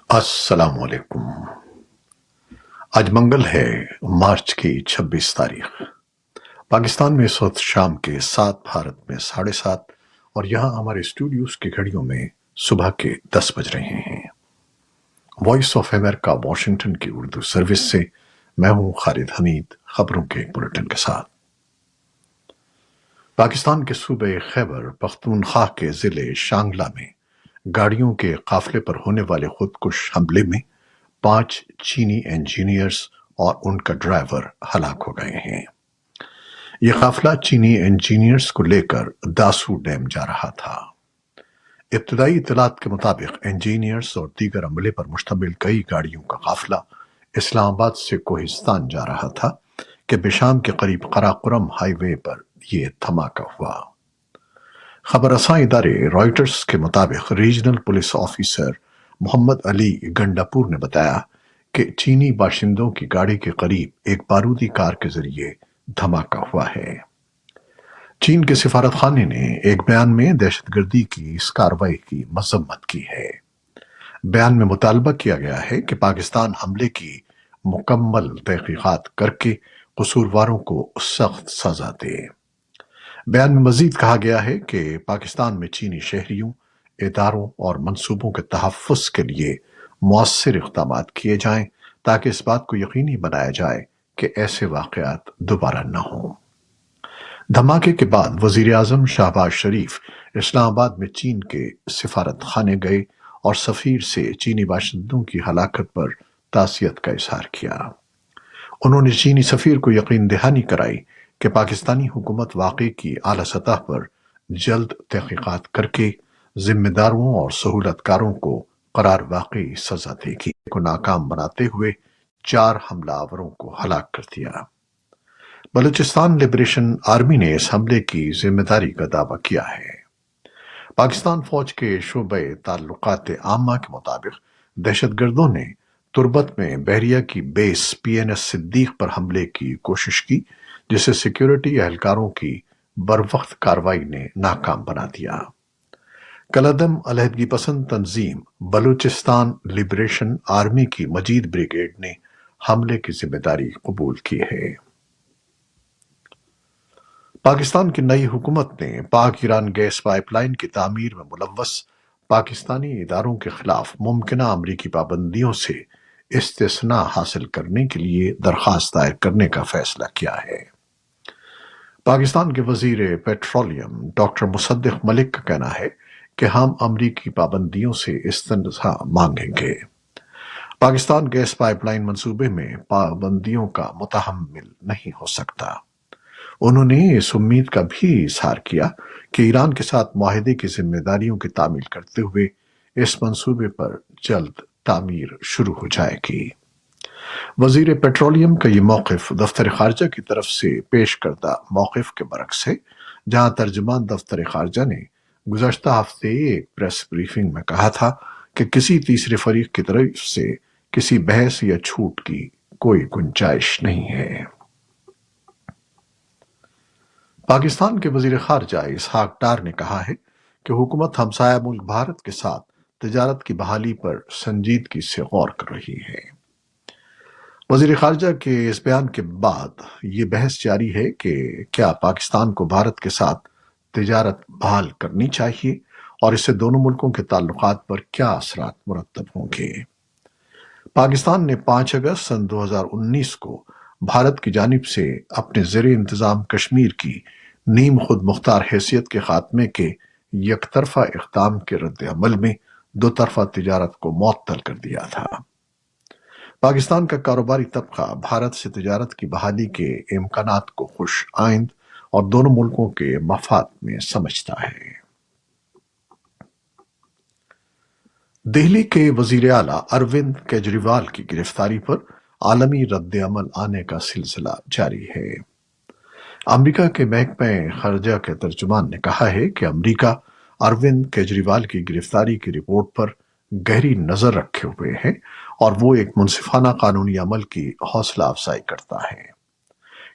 السلام علیکم۔ آج منگل ہے، مارچ کی 26 تاریخ۔ پاکستان میں اس وقت شام کے 7، بھارت میں 7:30 اور یہاں ہمارے اسٹوڈیوز کی گھڑیوں میں صبح کے 10 بج رہے ہیں۔ وائس آف امریکہ واشنگٹن کی اردو سروس سے میں ہوں خالد حمید، خبروں کے ایک بلیٹن کے ساتھ۔ پاکستان کے صوبے خیبر پختونخوا کے ضلع شانگلہ میں گاڑیوں کے قافلے پر ہونے والے خودکش حملے میں 5 چینی انجینئرز اور ان کا ڈرائیور ہلاک ہو گئے ہیں۔ یہ قافلہ چینی انجینئرز کو لے کر داسو ڈیم جا رہا تھا۔ ابتدائی اطلاعات کے مطابق انجینئرز اور دیگر عملے پر مشتمل کئی گاڑیوں کا قافلہ اسلام آباد سے کوہستان جا رہا تھا کہ بشام کے قریب قراقرم ہائی وے پر یہ دھماکہ ہوا۔ خبر رساں ادارے رائٹرز کے مطابق ریجنل پولیس آفیسر محمد علی گنڈاپور نے بتایا کہ چینی باشندوں کی گاڑی کے قریب ایک بارودی کار کے ذریعے دھماکہ ہوا ہے۔ چین کے سفارت خانے نے ایک بیان میں دہشت گردی کی اس کارروائی کی مذمت کی ہے۔ بیان میں مطالبہ کیا گیا ہے کہ پاکستان حملے کی مکمل تحقیقات کر کے قصورواروں کو سخت سزا دے۔ بیان میں مزید کہا گیا ہے کہ پاکستان میں چینی شہریوں، اداروں اور منصوبوں کے تحفظ کے لیے مؤثر اقدامات کیے جائیں تاکہ اس بات کو یقینی بنایا جائے کہ ایسے واقعات دوبارہ نہ ہوں۔ دھماکے کے بعد وزیر اعظم شہباز شریف اسلام آباد میں چین کے سفارت خانے گئے اور سفیر سے چینی باشندوں کی ہلاکت پر تعزیت کا اظہار کیا۔ انہوں نے چینی سفیر کو یقین دہانی کرائی کہ پاکستانی حکومت واقعے کی اعلیٰ سطح پر جلد تحقیقات کر کے ذمہ داروں اور سہولت کاروں کو قرار واقعی سزا دے گی۔ کو ناکام بناتے ہوئے 4 حملہ آوروں کو ہلاک کر دیا۔ بلوچستان لبریشن آرمی نے اس حملے کی ذمہ داری کا دعویٰ کیا ہے۔ پاکستان فوج کے شعبۂ تعلقات عامہ کے مطابق دہشت گردوں نے تربت میں بحریہ کی بیس PNS صدیق پر حملے کی کوشش کی، جسے سیکیورٹی اہلکاروں کی بروقت کارروائی نے ناکام بنا دیا۔ کالعدم علیحدگی پسند تنظیم بلوچستان لبریشن آرمی کی مجید بریگیڈ نے حملے کی ذمہ داری قبول کی ہے۔ پاکستان کی نئی حکومت نے پاک ایران گیس پائپ لائن کی تعمیر میں ملوث پاکستانی اداروں کے خلاف ممکنہ امریکی پابندیوں سے استثناء حاصل کرنے کے لیے درخواست دائر کرنے کا فیصلہ کیا ہے۔ پاکستان کے وزیر پیٹرولیم ڈاکٹر مصدق ملک کا کہنا ہے کہ ہم امریکی پابندیوں سے استثناء مانگیں گے۔ پاکستان گیس پائپ لائن منصوبے میں پابندیوں کا متحمل نہیں ہو سکتا۔ انہوں نے اس امید کا بھی اظہار کیا کہ ایران کے ساتھ معاہدے کی ذمہ داریوں کی تعمیل کرتے ہوئے اس منصوبے پر جلد تعمیر شروع ہو جائے گی۔ وزیر پیٹرولیم کا یہ موقف دفتر خارجہ کی طرف سے پیش کردہ موقف کے برعکس ہے، جہاں ترجمان دفتر خارجہ نے گزشتہ ہفتے ایک پریس بریفنگ میں کہا تھا کہ کسی تیسرے فریق کی طرف سے کسی بحث یا چھوٹ کی کوئی گنجائش نہیں ہے۔ پاکستان کے وزیر خارجہ اسحاق ڈار نے کہا ہے کہ حکومت ہمسایہ ملک بھارت کے ساتھ تجارت کی بحالی پر سنجیدگی سے غور کر رہی ہے۔ وزیر خارجہ کے اس بیان کے بعد یہ بحث جاری ہے کہ کیا پاکستان کو بھارت کے ساتھ تجارت بحال کرنی چاہیے اور اس سے دونوں ملکوں کے تعلقات پر کیا اثرات مرتب ہوں گے۔ پاکستان نے 5 اگست سن 2019 کو بھارت کی جانب سے اپنے زیر انتظام کشمیر کی نیم خود مختار حیثیت کے خاتمے کے یک طرفہ اقدام کے رد عمل میں 2 طرفہ تجارت کو معطل کر دیا تھا۔ پاکستان کا کاروباری طبقہ بھارت سے تجارت کی بحالی کے امکانات کو خوش آئند اور دونوں ملکوں کے مفاد میں سمجھتا ہے۔ دہلی کے وزیر اعلیٰ اروند کیجریوال کی گرفتاری پر عالمی رد عمل آنے کا سلسلہ جاری ہے۔ امریکہ کے محکمہ خارجہ کے ترجمان نے کہا ہے کہ امریکہ اروند کیجریوال کی گرفتاری کی رپورٹ پر گہری نظر رکھے ہوئے ہے اور وہ ایک منصفانہ قانونی عمل کی حوصلہ افزائی کرتا ہے۔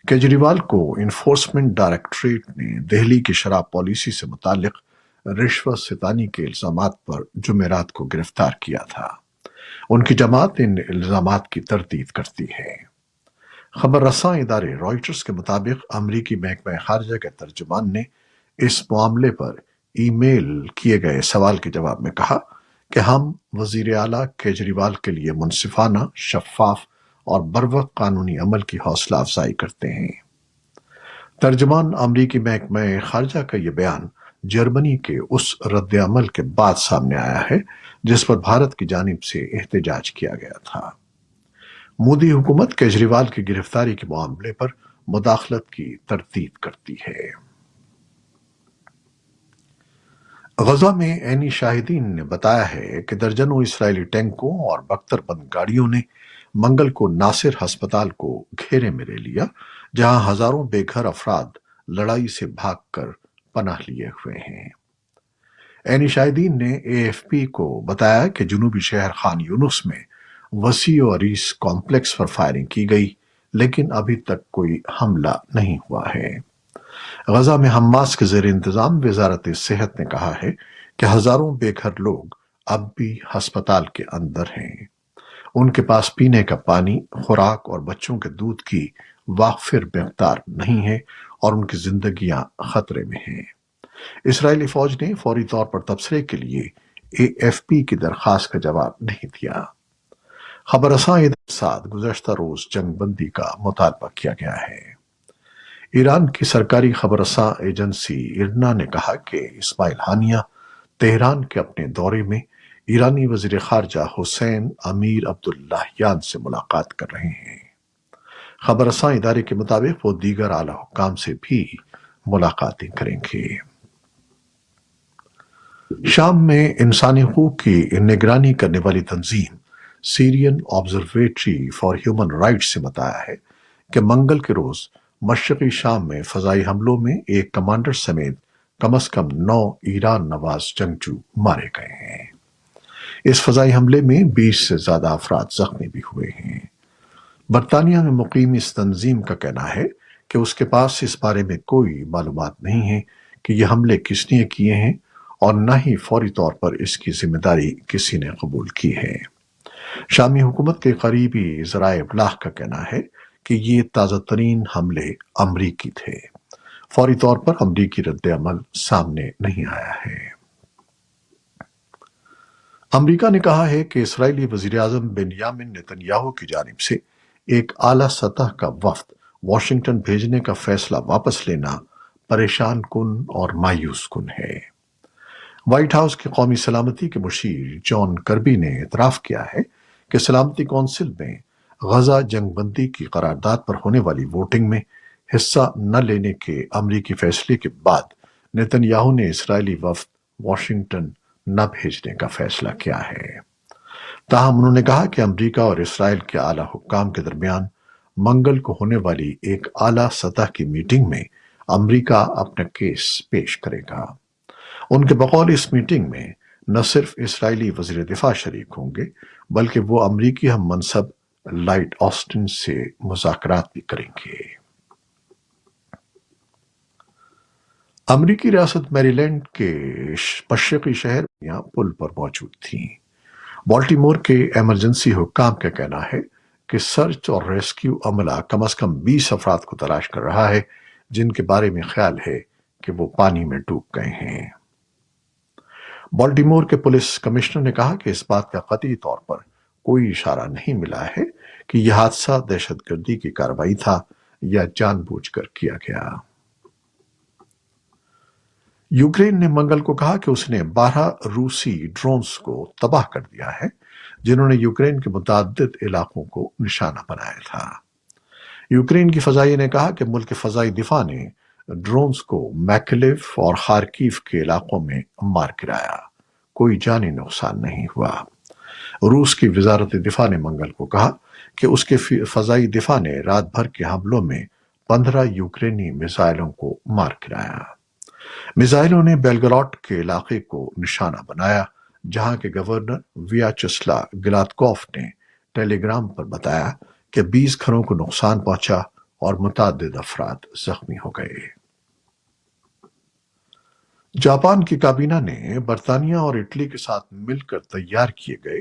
کیجریوال کو انفورسمنٹ ڈائریکٹوریٹ نے دہلی کی شراب پالیسی سے متعلق رشوت ستانی کے الزامات پر جمعرات کو گرفتار کیا تھا۔ ان کی جماعت ان الزامات کی تردید کرتی ہے۔ خبر رساں ادارے رائٹرز کے مطابق امریکی محکمہ خارجہ کے ترجمان نے اس معاملے پر ای میل کیے گئے سوال کے جواب میں کہا کہ ہم وزیر اعلیٰ کیجریوال کے لیے منصفانہ، شفاف اور بروقت قانونی عمل کی حوصلہ افزائی کرتے ہیں۔ ترجمان امریکی محکمہ خارجہ کا یہ بیان جرمنی کے اس رد عمل کے بعد سامنے آیا ہے جس پر بھارت کی جانب سے احتجاج کیا گیا تھا۔ مودی حکومت کیجریوال کی گرفتاری کے معاملے پر مداخلت کی تردید کرتی ہے۔ غزہ میں عینی شاہدین نے بتایا ہے کہ درجنوں اسرائیلی ٹینکوں اور بختر بند گاڑیوں نے منگل کو ناصر ہسپتال کو گھیرے میں لے لیا، جہاں ہزاروں بے گھر افراد لڑائی سے بھاگ کر پناہ لیے ہوئے ہیں۔ عینی شاہدین نے اے ایف پی کو بتایا کہ جنوبی شہر خان یونس میں وسیع و عریض کمپلیکس پر فائرنگ کی گئی، لیکن ابھی تک کوئی حملہ نہیں ہوا ہے۔ غزہ میں حماس کے زیر انتظام وزارت صحت نے کہا ہے کہ ہزاروں بے گھر لوگ اب بھی ہسپتال کے اندر ہیں۔ ان کے پاس پینے کا پانی، خوراک اور بچوں کے دودھ کی وافر مقدار نہیں ہے اور ان کی زندگیاں خطرے میں ہیں۔ اسرائیلی فوج نے فوری طور پر تبصرے کے لیے اے ایف پی کی درخواست کا جواب نہیں دیا۔ خبر رساں ادارے کے ساتھ گزشتہ روز جنگ بندی کا مطالبہ کیا گیا ہے۔ ایران کی سرکاری خبر رساں ایجنسی ارنا نے کہا کہ اسماعیل ہانیہ تہران کے اپنے دورے میں ایرانی وزیر خارجہ حسین امیر عبداللہیان سے ملاقات کر رہے ہیں۔ خبر رساں ادارے کے مطابق وہ دیگر اعلیٰ حکام سے بھی ملاقاتیں کریں گے۔ شام میں انسانی حقوق کی نگرانی کرنے والی تنظیم سیرین آبزرویٹری فار ہیومن رائٹس نے بتایا ہے کہ منگل کے روز مشرقی شام میں فضائی حملوں میں ایک کمانڈر سمیت کم از کم 9 ایران نواز جنگجو مارے گئے ہیں۔ اس فضائی حملے میں 20 سے زیادہ افراد زخمی بھی ہوئے ہیں۔ برطانیہ میں مقیم اس تنظیم کا کہنا ہے کہ اس کے پاس اس بارے میں کوئی معلومات نہیں ہے کہ یہ حملے کس نے کیے ہیں اور نہ ہی فوری طور پر اس کی ذمہ داری کسی نے قبول کی ہے۔ شامی حکومت کے قریبی ذرائع ابلاغ کا کہنا ہے کہ یہ تازہ ترین حملے امریکی تھے۔ فوری طور پر امریکی رد عمل سامنے نہیں آیا ہے۔ امریکہ نے کہا ہے کہ اسرائیلی وزیر اعظم بنیامن نتن یاہو کی جانب سے ایک اعلیٰ سطح کا وفد واشنگٹن بھیجنے کا فیصلہ واپس لینا پریشان کن اور مایوس کن ہے۔ وائٹ ہاؤس کی قومی سلامتی کے مشیر جان کربی نے اعتراف کیا ہے کہ سلامتی کونسل میں غزہ جنگ بندی کی قرارداد پر ہونے والی ووٹنگ میں حصہ نہ لینے کے امریکی فیصلے کے بعد نتن یاہو نے اسرائیلی وفد واشنگٹن نہ بھیجنے کا فیصلہ کیا ہے۔ تاہم انہوں نے کہا کہ امریکہ اور اسرائیل کے اعلیٰ حکام کے درمیان منگل کو ہونے والی ایک اعلیٰ سطح کی میٹنگ میں امریکہ اپنا کیس پیش کرے گا۔ ان کے بقول اس میٹنگ میں نہ صرف اسرائیلی وزیر دفاع شریک ہوں گے بلکہ وہ امریکی ہم منصب لائٹ آسٹن سے مذاکرات بھی کریں گے۔ امریکی ریاست میری لینڈ کے مشرقی شہر یہاں پل پر موجود تھیں۔ بالٹیمور کے ایمرجنسی حکام کا کہنا ہے کہ سرچ اور ریسکیو عملہ کم از کم 20 افراد کو تلاش کر رہا ہے جن کے بارے میں خیال ہے کہ وہ پانی میں ڈوب گئے ہیں۔ بالٹیمور کے پولیس کمشنر نے کہا کہ اس بات کا قطعی طور پر کوئی اشارہ نہیں ملا ہے کہ یہ حادثہ دہشت گردی کی کارروائی تھا یا جان بوجھ کر کیا گیا۔ یوکرین نے منگل کو کہا کہ اس نے 12 روسی ڈرونز کو تباہ کر دیا ہے جنہوں نے یوکرین کے متعدد علاقوں کو نشانہ بنایا تھا۔ یوکرین کی فضائیہ نے کہا کہ ملک فضائی دفاع نے ڈرونز کو میکلیف اور خارکیف کے علاقوں میں مار گرایا۔ کوئی جانی نقصان نہیں ہوا۔ روس کی وزارت دفاع نے منگل کو کہا کہ اس کے فضائی دفاع نے رات بھر کے حملوں میں 15 یوکرینی میزائلوں کو مار گرایا۔ میزائلوں نے بیلگراڈ کے علاقے کو نشانہ بنایا، جہاں کے گورنر ویاچسلا گلادکوف نے ٹیلی گرام پر بتایا کہ 20 گھروں کو نقصان پہنچا اور متعدد افراد زخمی ہو گئے۔ جاپان کی کابینہ نے برطانیہ اور اٹلی کے ساتھ مل کر تیار کیے گئے